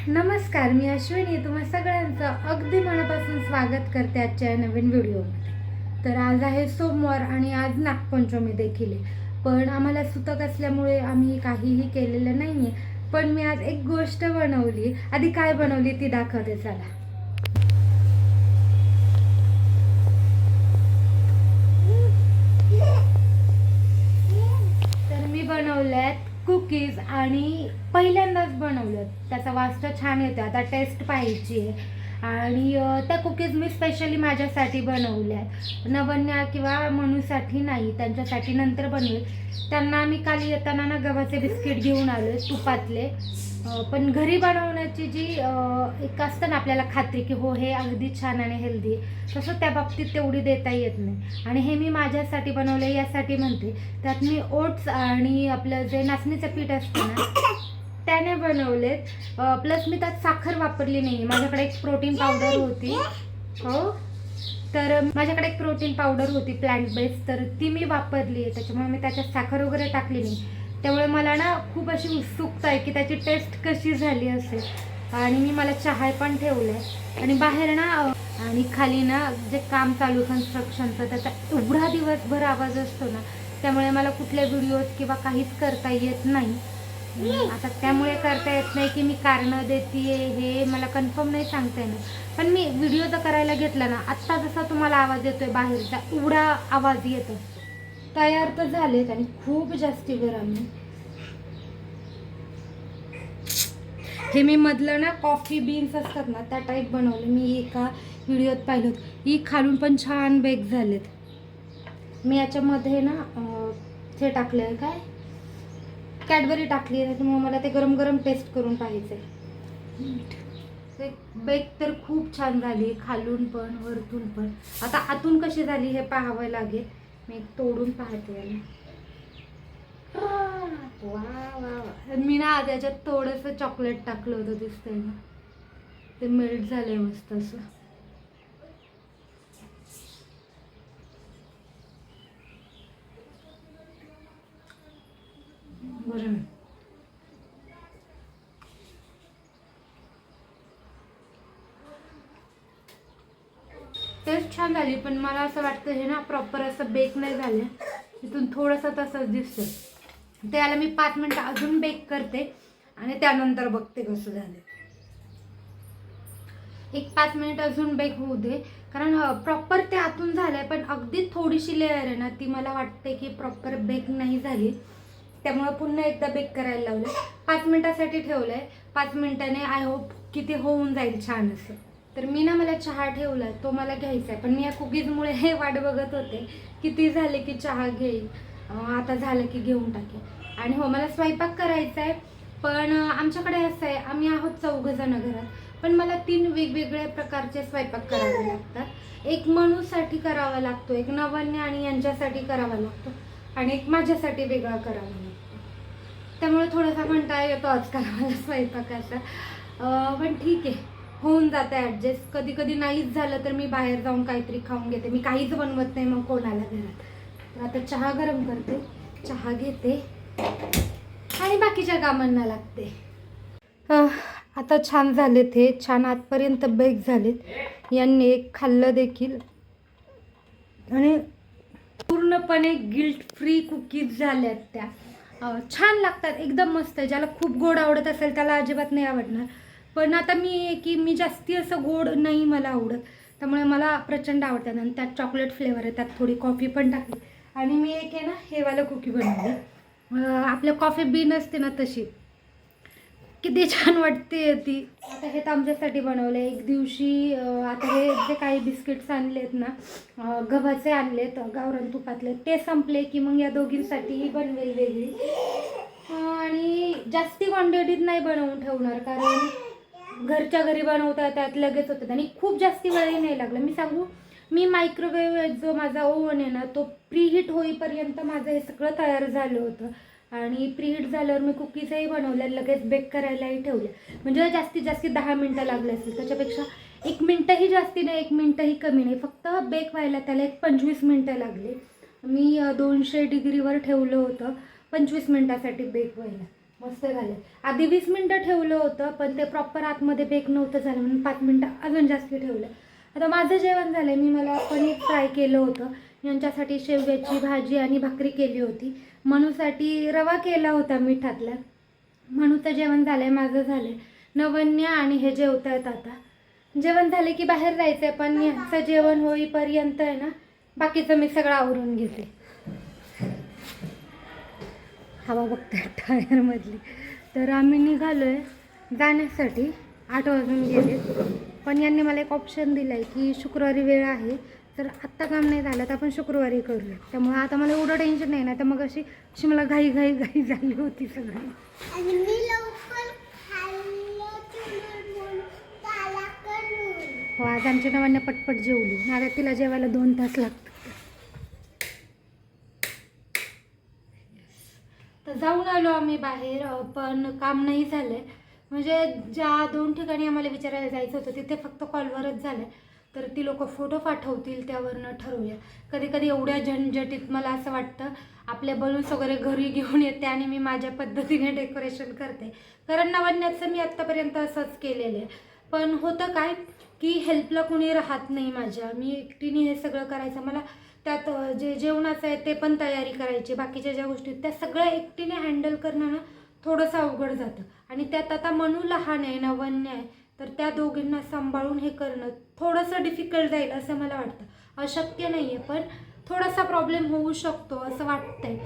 नमस्कार, मी अश्विनी तुम्हा सगळ्यांचं अगदी मनापासून स्वागत करते आजच्या नवीन व्हिडिओमध्ये. तर आज आहे सोमवार आणि आज नागपंचमी देखील आहे. पण आम्हाला सुतक असल्यामुळे आम्ही काहीही केलेलं नाही आहे. पण मी आज एक गोष्ट बनवली. आधी काय बनवली ती दाखवते चला. तर मी बनवल्यात कुकीज आणि पहिल्यांदाच बनवलं. त्याचा वास छान येतो. आता टेस्ट पाहायची आहे. आणि त्या कुकीज मी स्पेशली माझ्यासाठी बनवल्या आहेत. नवन्या किंवा मनूसाठी नाही, त्यांच्यासाठी नंतर बनवेल. त्यांना आम्ही काल येताना ना गव्हाचे बिस्किट घेऊन आलो तुपातले. पण घरी बनवण्याची जी एक असतं ना आपल्याला खात्री की हो हे अगदी छान आणि हेल्दी, तसं त्या बाबतीत तेवढी देता येत नाही. आणि हे मी माझ्यासाठी बनवले यासाठी म्हणते. त्यात मी ओट्स आणि आपलं जे नाचणीचं पीठ असतं ना त्याने बनवलेत. प्लस मी त्यात साखर वापरली नाही. माझ्याकडे एक प्रोटीन पावडर होती. हो, तर माझ्याकडे एक प्रोटीन पावडर होती प्लांट बेस्ड, तर ती मी वापरली आहे. त्याच्यामुळे मी त्याच्यात साखर वगैरे टाकली नाही. त्यामुळे मला ना खूप अशी उत्सुकता आहे की त्याची टेस्ट कशी झाली असेल. आणि मी मला चहा पण ठेवलं आहे. आणि बाहेर ना आणि खाली ना जे काम चालू कन्स्ट्रक्शनचं त्याचा एवढा दिवसभर आवाज असतो ना, त्यामुळे मला कुठल्या व्हिडिओज किंवा काहीच करता येत नाही. आता त्यामुळे करता येत नाही की मी कारणं देते हे मला कन्फर्म नाही सांगता येणार. पण मी व्हिडिओ जर करायला घेतला ना, आत्ता जसा तुम्हाला आवाज येतोय बाहेरचा एवढा आवाज येत असतो. तयार तर झालेत आणि खूप जास्ती गरम आहे. हे मी मधलं ना कॉफी बीन्स असतात ना त्या टाईप बनवले. मी एका व्हिडिओत पाहिलं होतं. ही खालून पण छान बेक झालेत. मी याच्यामध्ये ना हे टाकलं आहे काय कॅडबरी टाकली आहे. त्याच्यामुळे मला ते गरम गरम टेस्ट करून पाहिजे. ते बेक तर खूप छान झाली, खालून पण वरतून पण. आता आतून कशी झाली हे पाहावं लागेल. मी तोडून पाहते याला. वा वा, मी ना त्याच्यात थोडंसं चॉकलेट टाकलं होतं, दिसतंय ना, ते मेल्ट झालंय मस्त असं. बरं, टेस्ट छान झाली. पण मला असं वाटतं हे ना प्रॉपर असं बेक नाही झालं. इथून थोडंसं तसंच दिसतं. त्याला मी 5 मिनटं अजून बेक करते आणि त्यानंतर बघते कसं झालं. एक 5 मिनिट अजून बेक होऊ दे. कारण प्रॉपर ते आतून झालंय, पण अगदी थोडीशी लेअर आहे ना ती मला वाटते की प्रॉपर बेक नाही झाली. त्यामुळे पुन्हा एकदा बेक करायला लावलं. 5 मिनिटासाठी ठेवलंय. 5 मिनिटाने आय होप की ते होऊन जाईल छान असं. तर मी ना मला चहा ठेवलाय, तो मला घ्यायचा आहे. पण मी या कुकीजमुळे हे वाट बघत होते किती झाले की चहा घेईल. आता झालं की घेऊन टाकेल. आणि हो, मला स्वयंपाक करायचा आहे. पण आमच्याकडे असं आहे, आम्ही आहोत 4 जण घरात. पण मला 3 वेगवेगळ्या प्रकारचे स्वयंपाक करावे लागतात. एक मनूसाठी करावा लागतो, एक नवन्य आणि यांच्यासाठी करावा लागतो, आणि एक माझ्यासाठी वेगळा करावा लागतो. त्यामुळे थोडासा कंटाळा येतो आजकाल मला स्वयंपाकाचा. पण ठीक आहे, होऊन जातं ॲडजस्ट. कधी कधी नाहीच झालं तर मी बाहेर जाऊन काहीतरी खाऊन घेते. मी काहीच बनवत नाही मग कोणाला घरात. तर आता चहा गरम करते, चहा घेते आणि बाकीच्या कामांना लागते. आता छान झालेत, हे छान आतपर्यंत बेक झालेत. यांनी एक खाल्लं देखील आणि पूर्णपणे गिल्ट फ्री कुकीज झाल्यात त्या. छान लागतात, एकदम मस्त. ज्याला खूप गोड आवडत असेल त्याला अजिबात नाही आवडणार. पण आता मी जास्ती असं गोड नाही मला आवडत, त्यामुळे मला प्रचंड आवडतात. आणि त्यात चॉकलेट फ्लेवर आहे, त्यात थोडी कॉफी पण टाकली. आणि मी एक आहे ना हेवालं कुकी बनवली. आपल्या कॉफी बीन असते ना तशी, किती छान वाटते ती. आता हे तर आमच्यासाठी बनवलं आहे. एक दिवशी आता हे जे काही बिस्किट्स आणलेत ना गव्हाचे आणलेत गावरान तुपातले, ते संपले की मग या दोघींसाठीही बनवेल वेगळी. आणि जास्ती क्वांटिटीत नाही बनवून ठेवणार, कारण घरच्या घरी बनवता त्यात लगेच होतात आणि खूप जास्ती वेळही नाही लागला. मी सांगू, मी मायक्रोवेव्ह जो माझा ओव्हन आहे ना तो प्रीहीट होईपर्यंत माझं हे सगळं तयार झालं होतं. आणि प्रीहीट झाल्यावर मी कुकीजही बनवल्या, लगेच बेक करायलाही ठेवल्या. म्हणजे जास्तीत जास्त 10 मिनटं लागले असतील. त्याच्यापेक्षा 1 मिनटंही जास्ती नाही, 1 मिनटंही कमी नाही. फक्त बेक व्हायला त्याला एक 25 मिनटं लागले. मी 200 डिग्रीवर ठेवलं होतं 25 मिनटासाठी बेक व्हायला. मस्त झाले. आधी 20 मिनटं ठेवलं होतं पण ते प्रॉपर आतमध्ये बेक नव्हतं झालं म्हणून 5 मिनटं अजून जास्त ठेवलं. आता माझं जेवण झालं. मी मला पनीर फ्राय केलं होतं. यांच्यासाठी शेवग्याची भाजी आणि भाकरी केली होती. मनूसाठी रवा केला होता मिठातला. मनूचं जेवण झालं आहे, माझं झालं आहे. नवन्या आणि हे जेवत आहेत आता. जेवण झाले की बाहेर जायचं आहे पण यांचं जेवण होईपर्यंत आहे ना बाकीचं मी सगळं आवरून घेते. हवा बघते टायरमधली. तर आम्ही निघालो आहे जाण्यासाठी. 8 वाजून गेले पण यांनी मला एक ऑप्शन दिला आहे की शुक्रवारी वेळ आहे तर आत्ता काम नाही झालं तर आपण शुक्रवारी करूया. त्यामुळे आता मला एवढं टेन्शन नाही ना. तर मग अशी मला घाई झाली होती सगळी. हो आज आमच्या नवांना पटपट जेवली. आता तिला जेवायला 2 तास लागतात. तर जाऊन आलो आम्ही बाहेर पण काम नाही झालं आहे. म्हणजे ज्या 2 ठिकाणी आम्हाला विचारायला जायचं होतं तिथे फक्त कॉलवरच झालं. तर ती लोक फोटो पाठवतील त्यावरनं ठरवूया. कधी कधी एवढ्या झंझटीत मला असं वाटतं आपले बलून्स वगैरे घरी घेऊन येते आणि मी माझ्या पद्धतीने डेकोरेशन करते. कारण नवन्याचं मी आत्तापर्यंत असंच केलेलं आहे. पण होतं काय की हेल्पला कुणी राहत नाही माझ्या. मी एकटीने हे सगळं करायचं. मला त्यात जे जेवणाचं आहे ते पण तयारी करायची. बाकीच्या ज्या गोष्टी त्या सगळ्या एकटीने हँडल करणं ना थोडंसं अवघड जातं. आणि त्यात आता मनू लहान आहे, नवन्य आहे. तर त्या दोघींना सांभाळून हे करणं थोडंसं डिफिकल्ट जाईल असं मला वाटतं. अशक्य नाही आहे पण थोडासा प्रॉब्लेम होऊ शकतो असं वाटतंय.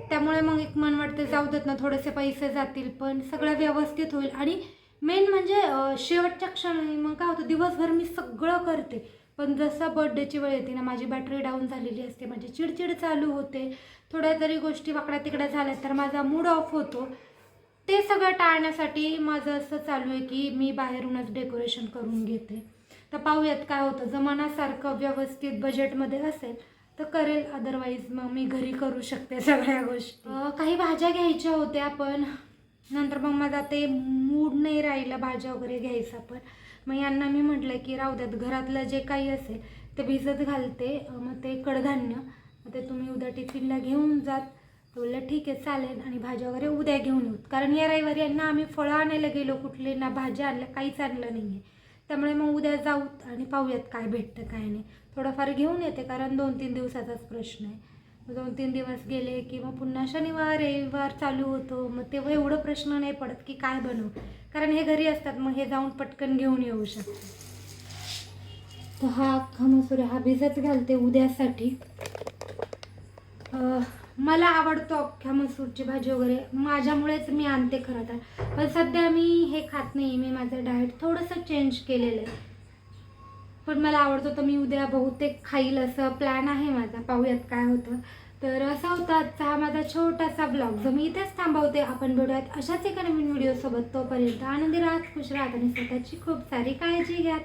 त्यामुळे मग एक मन वाटतं जाऊ देत ना, थोडेसे पैसे जातील पण सगळं व्यवस्थित होईल. आणि मेन म्हणजे शेवटच्या क्षणी मग काय होतं दिवसभर मी सगळं करते पण जसं बर्थडेची वेळ येते ना माझी बॅटरी डाऊन झालेली असते. माझी चिडचिड चालू होते. थोड्या तरी गोष्टी वाकड्या तिकड्या झाल्या तर माझा मूड ऑफ होतो. ते सगळं टाळण्यासाठी माझं असं चालू आहे की मी बाहेरूनच डेकोरेशन करून घेते. तर पाहूयात काय होतं. जर मनासारखं व्यवस्थित बजेटमध्ये असेल तर करेल. अदरवाईज मग मी घरी करू शकते सगळ्या गोष्टी. काही भाज्या घ्यायच्या होत्या पण नंतर मग माझा ते मूड नाही राहिला भाज्या वगैरे घ्यायचा. पण मग यांना मी म्हटलं की राहू द्यात घरातलं जे काही असेल ते भिजत घालते. मग ते कडधान्य मग ते तुम्ही उद्या टिफिनला घेऊन जात. बोललं ठीक आहे चालेल आणि भाज्या वगैरे उद्या घेऊन येऊ. कारण या रविवारी यांना आम्ही फळं आणायला गेलो कुठले ना भाज्या आणल्या काहीच आणलं नाही आहे. त्यामुळे मग उद्या जाऊ आणि पाहूयात काय भेटतं काय नाही. थोडंफार घेऊन येते कारण 2-3 दिवसाचाच प्रश्न आहे. 2-3 दिवस गेले की मग पुन्हा शनिवार रविवार चालू होतो. मग तेव्हा एवढं प्रश्न नाही पडत की काय बनवू. कारण हे घरी असतात मग हे जाऊन पटकन घेऊन येऊ शकते. तर हा अख्खा मसूर हा भिजत घालते उद्यासाठी. मला आवडतो अख्ख्या मसूरची भाजी वगैरे माझ्यामुळेच मी आणते खरं तर. पण सध्या मी हे खात नाही. मी माझं डाएट थोडंसं चेंज केलेलं आहे पण मला आवडतो तर मी उद्या बहुतेक खाईल असं प्लॅन आहे माझा. पाहूयात काय होतं. तर असा होता आजचा हा माझा छोटासा ब्लॉग जो मी इथेच थांबवते. आपण भेटूयात अशाच एका नवीन व्हिडिओसोबत. तोपर्यंत आनंदी राहा, खुश राहा आणि स्वतःची खूप सारी काळजी घ्या.